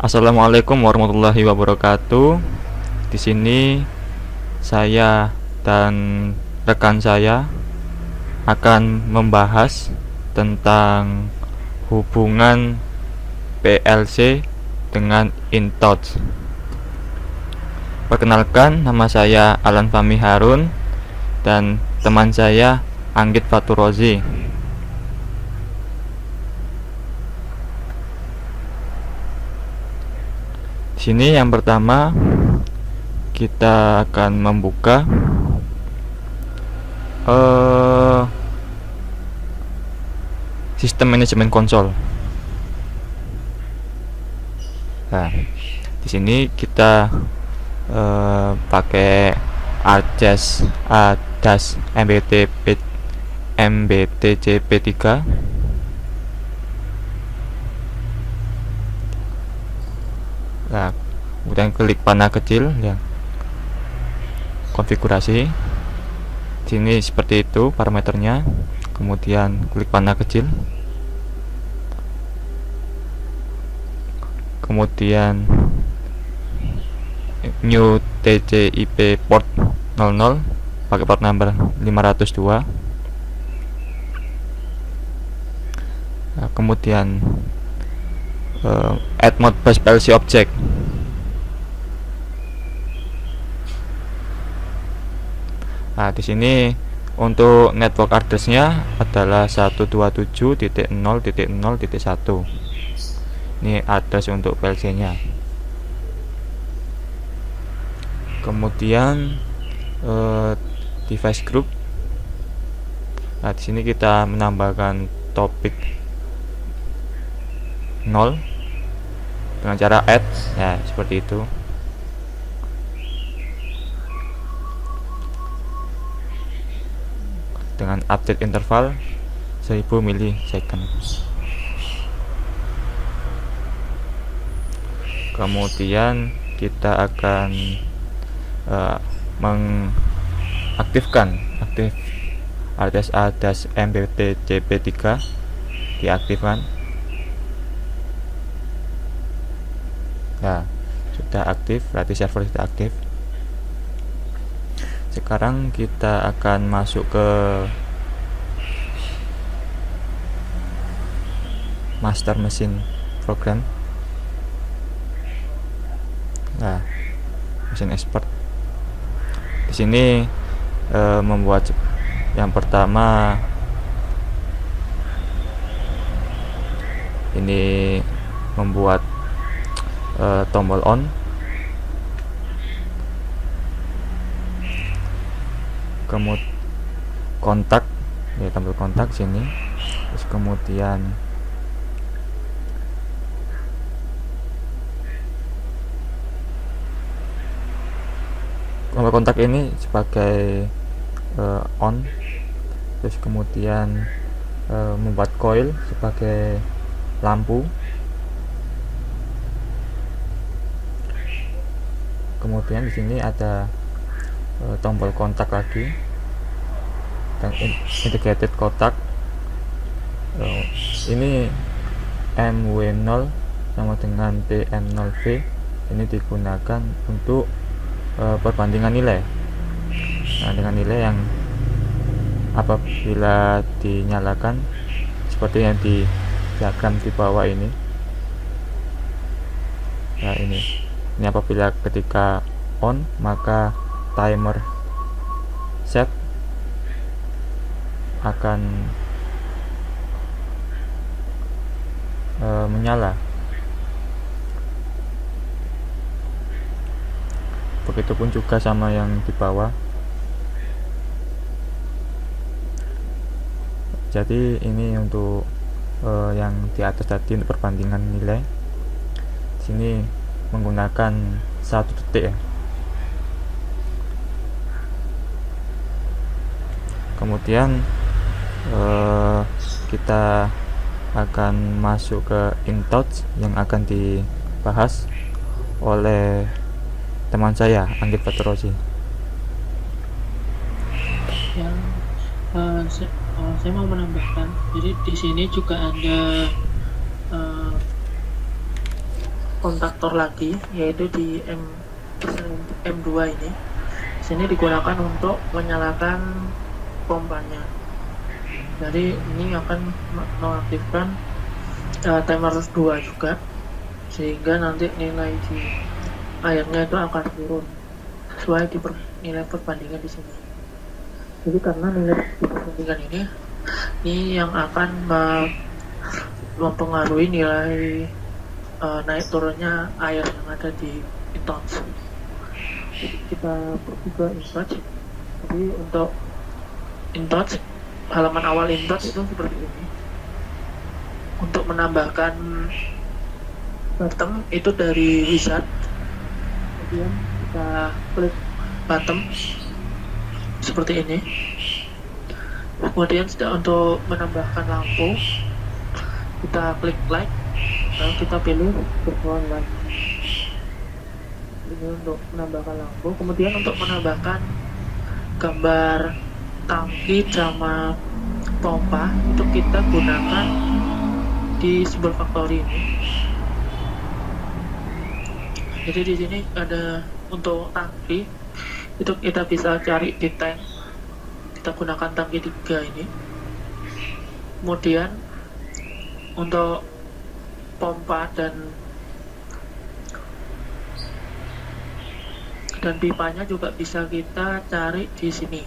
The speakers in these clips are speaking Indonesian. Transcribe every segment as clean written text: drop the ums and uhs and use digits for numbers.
Assalamualaikum warahmatullahi wabarakatuh. Di sini saya dan rekan saya akan membahas tentang hubungan PLC dengan InTouch. Perkenalkan, nama saya Alan Fahmi Harun dan teman saya Anggit Faturozi. Sini yang pertama kita akan membuka sistem manajemen konsol. Nah, di sini kita pakai ADAS MBTC-P3. Nah, kemudian klik panah kecil yang konfigurasi. Sini seperti itu parameternya. Kemudian klik panah kecil. Kemudian new TCP port 00 pakai port number 502. Nah, kemudian add modbus PLC object. Nah, di sini untuk network address-nya adalah 127.0.0.1. Ini address untuk PLC-nya. Kemudian device group. Nah, di sini kita menambahkan topik 0 dengan cara add, ya seperti itu. Dengan update interval 1000 milisecond. Kemudian kita akan mengaktifkan ADAS MBTC-P3, diaktifkan. Nah, sudah aktif, berarti server sudah aktif. Sekarang kita akan masuk ke master machine program. Nah, mesin expert. Di sini membuat yang pertama ini membuat tombol on, kemudian kontak, ya tombol kontak sini, terus kemudian tombol kontak ini sebagai on, terus kemudian membuat coil sebagai lampu. Kemudian di sini ada tombol kontak lagi dan integrated kontak. Ini MW0 sama dengan PM0V. Ini digunakan untuk perbandingan nilai. Nah, dengan nilai yang apabila dinyalakan seperti yang di diagram di bawah ini. Nah, ini apabila ketika on maka timer set akan menyala. Begitupun juga sama yang di bawah. Jadi ini untuk yang di atas tadi untuk perbandingan nilai. Sini menggunakan 1 detik ya. Kemudian kita akan masuk ke InTouch yang akan dibahas oleh teman saya Anggit Faturozi. Yang saya mau menambahkan, jadi di sini juga ada kontaktor lagi, yaitu di M2 ini. Sini digunakan untuk menyalakan pompanya. Jadi ini akan mengaktifkan timer 2 juga, sehingga nanti nilai di airnya itu akan turun sesuai di nilai perbandingan di sini. Jadi karena nilai di perbandingan ini yang akan mempengaruhi nilai naik turunnya air yang ada di InTouch. Jadi kita pergi ke InTouch. Jadi untuk InTouch, halaman awal InTouch itu seperti ini. Untuk menambahkan bottom itu dari wizard, kemudian kita klik bottom seperti ini. Kemudian untuk menambahkan lampu, kita klik light, lalu kita pilih background light. Ini untuk menambahkan lampu. Kemudian untuk menambahkan gambar tangki sama pompa, itu kita gunakan di simbol factory ini. Jadi di sini ada untuk tangki, itu kita bisa cari di tank. Kita gunakan tangki 3 ini. Kemudian untuk pompa dan pipanya juga bisa kita cari di sini.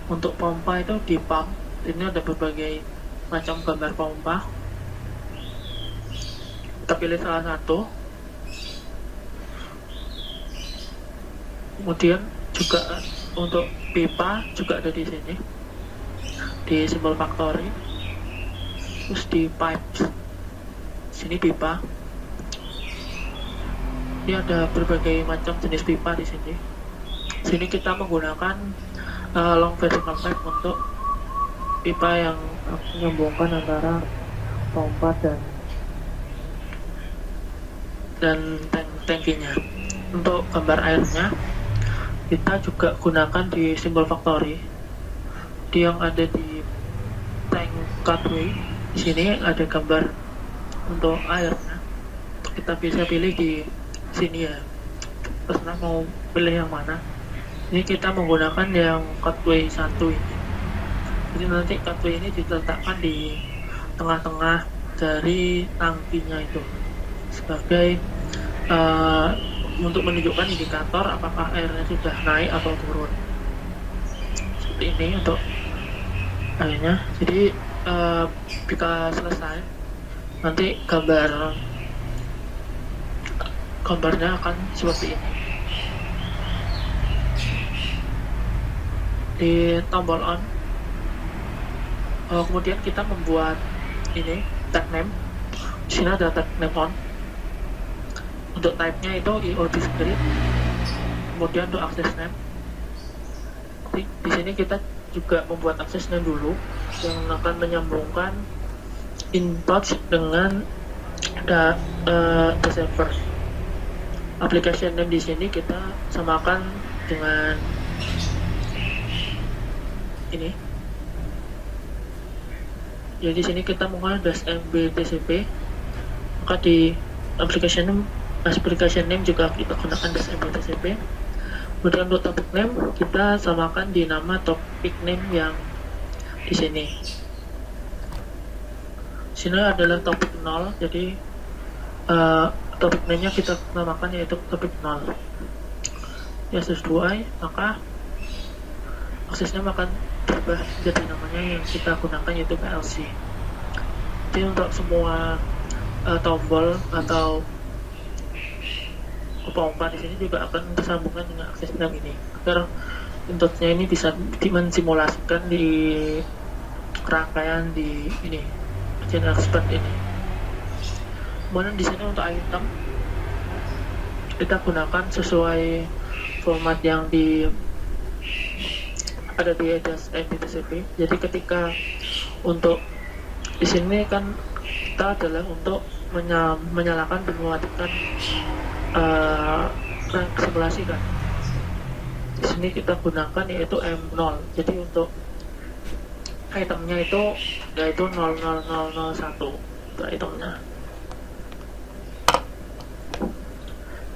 Untuk pompa itu di pump, ini ada berbagai macam gambar pompa. Kita pilih salah satu. Kemudian juga untuk pipa juga ada di sini, di simbol factory. Terus di pipes, sini pipa. Ini ada berbagai macam jenis pipa di sini. Sini kita menggunakan long vertical pipe untuk pipa yang menyambungkan antara pompa dan tangkinya. Untuk gambar airnya kita juga gunakan di simbol factory. Yang ada di tank cutway, di sini ada gambar untuk airnya. Kita bisa pilih di sini ya, terserah mau pilih yang mana. Ini kita menggunakan yang cutway 1 ini. Jadi nanti cutway ini diletakkan di tengah-tengah dari tangkinya itu sebagai untuk menunjukkan indikator apakah airnya sudah naik atau turun. Seperti ini untuk airnya. Jadi jika selesai, nanti gambarnya akan seperti ini. Di tombol on, kemudian kita membuat ini tag name. Di sini ada tag name on. Untuk type-nya itu IOD script. Kemudian untuk access name, di sini kita juga membuat access name dulu yang akan menyambungkan InTouch dengan the server. Application name di sini kita samakan dengan ini. Jadi di sini kita menggunakan -mbtcp, maka di application name juga kita gunakan -mbtcp. Kemudian untuk topic name kita samakan di nama topic name yang di sini. Sini adalah topik 0, jadi topik name-nya kita namakan yaitu topik 0. Ya sesuai, maka aksesnya akan berubah jadi namanya yang kita gunakan yaitu PLC. Jadi untuk semua tombol atau pompa di sini juga akan tersambungkan dengan akses name ini agar InTouch-nya ini bisa dimensimulasikan di rangkaian di ini Gen Expert ini. Kemudian di sini untuk item kita gunakan sesuai format yang ada di mbtcp. Jadi ketika untuk di sini kan kita adalah untuk menyalakan dan mematikan simulasi kan. Di sini kita gunakan yaitu M0. Jadi untuk itemnya itu yaitu 00001 untuk itemnya.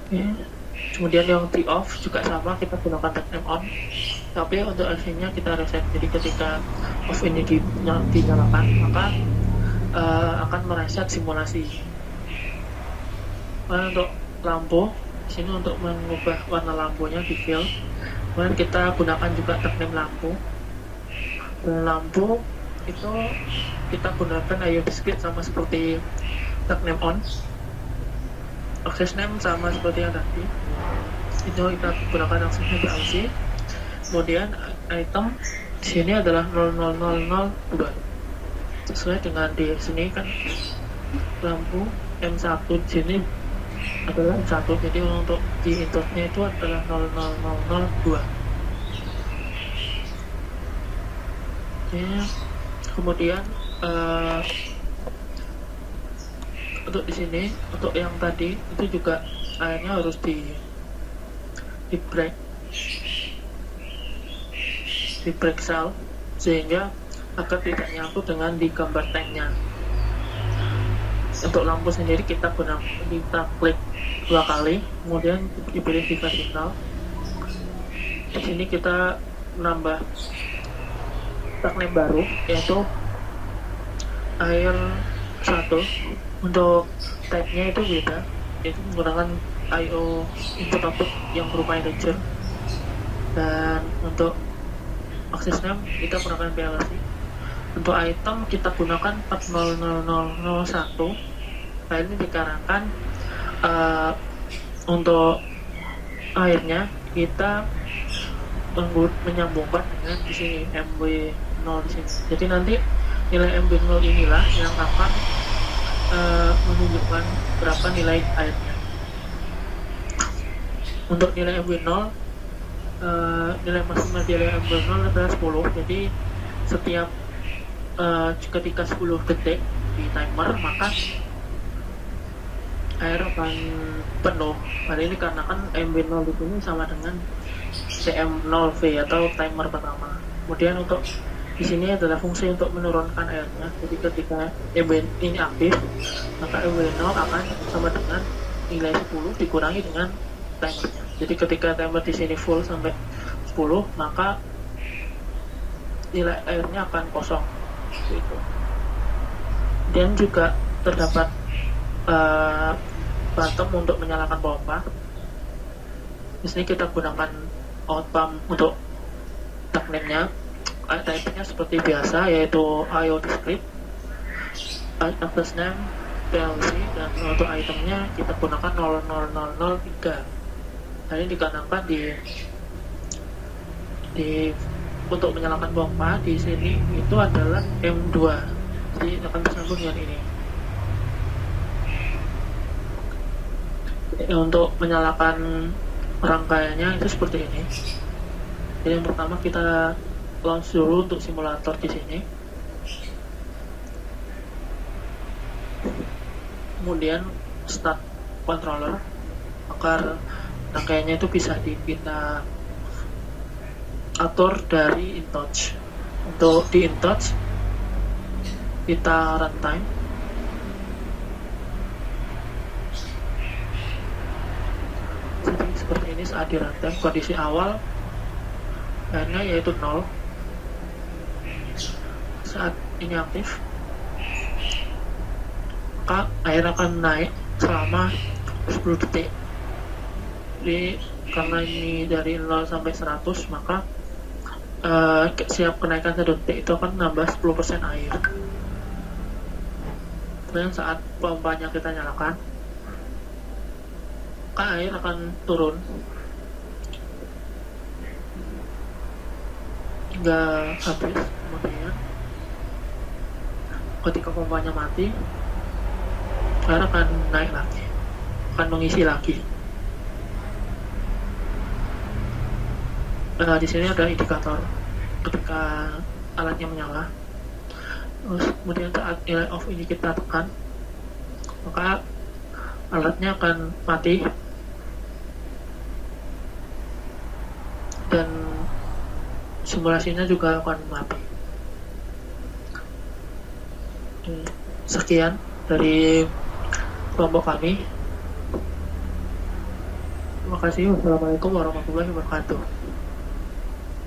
Oke. Kemudian yang di off juga sama, kita gunakan tag name on, tapi untuk LV-nya kita reset. Jadi ketika off ini dinyalakan, maka akan mereset simulasi. Kemudian untuk lampu, di sini untuk mengubah warna lampunya di fill. Kemudian kita gunakan juga tag name lampu. Dan lampu itu kita gunakan IO discrete sama seperti tag name on. Access name sama seperti yang tadi. Itu kita gunakan access name BLC. Kemudian item di sini adalah 00002. Sesuai dengan di sini kan lampu M1 di sini adalah M1, jadi untuk di inputnya itu adalah 00002. Oke. Kemudian untuk di sini, untuk yang tadi itu juga airnya harus di break cell sehingga agar tidak nyatu dengan di gambar tanknya. Untuk lampu sendiri kita klik 2 kali, kemudian dipilih di vertikal. Di sini kita menambah tag name baru yaitu air 1. Untuk type-nya itu beda, yaitu menggunakan IO input output yang berupa integer. Dan untuk access name kita gunakan PLC. Untuk item kita gunakan 400001. Nah, ini dikarenakan untuk airnya kita menyambungkan dengan di sini MW0 di sini. Jadi nanti nilai MW0 inilah yang akan menunjukkan berapa nilai airnya. Untuk nilai MW0 nilai maksimal nilai MW0 adalah 10. Jadi setiap ketika 10 detik di timer, maka air akan penuh. Pada ini karena kan MW0 di sini sama dengan TM0V atau timer pertama. Kemudian untuk di sini adalah fungsi untuk menurunkan airnya. Jadi ketika MW ini aktif, maka MW0 akan sama dengan nilai 10 dikurangi dengan timernya. Jadi ketika timer di sini full sampai 10, maka nilai airnya akan kosong. Gitu. Dan juga terdapat bottom untuk menyalakan pompa. Di sini kita gunakan out pump untuk tag name-nya. Type-nya seperti biasa, yaitu IO discrete, access name PLC, dan untuk itemnya kita gunakan 00003. Nah, ini dikarenakan di untuk menyalakan pompa di sini itu adalah M2, jadi akan bersambung dengan ini. Untuk menyalakan rangkaiannya itu seperti ini. Jadi yang pertama kita launch dulu untuk simulator di sini. Kemudian start controller agar rangkaiannya itu bisa kita atur dari InTouch. Untuk di InTouch kita runtime. Jadi seperti ini saat di runtime, kondisi awal airnya yaitu 0. Saat ini aktif, maka air akan naik selama 10 detik. Jadi karena ini dari 0 sampai 100, maka siap kenaikan 1 detik itu akan nambah 10% air. Dan saat pompanya kita nyalakan, maka air akan turun hingga habis. Kemudian ketika pompanya mati, air akan naik lagi, akan mengisi lagi. Di sini ada indikator ketika alatnya menyala. Terus kemudian saat nilai off ini kita tekan, maka alatnya akan mati dan simulasinya juga akan mati. Sekian dari kelompok kami. Terima kasih. Wassalamualaikum warahmatullahi wabarakatuh.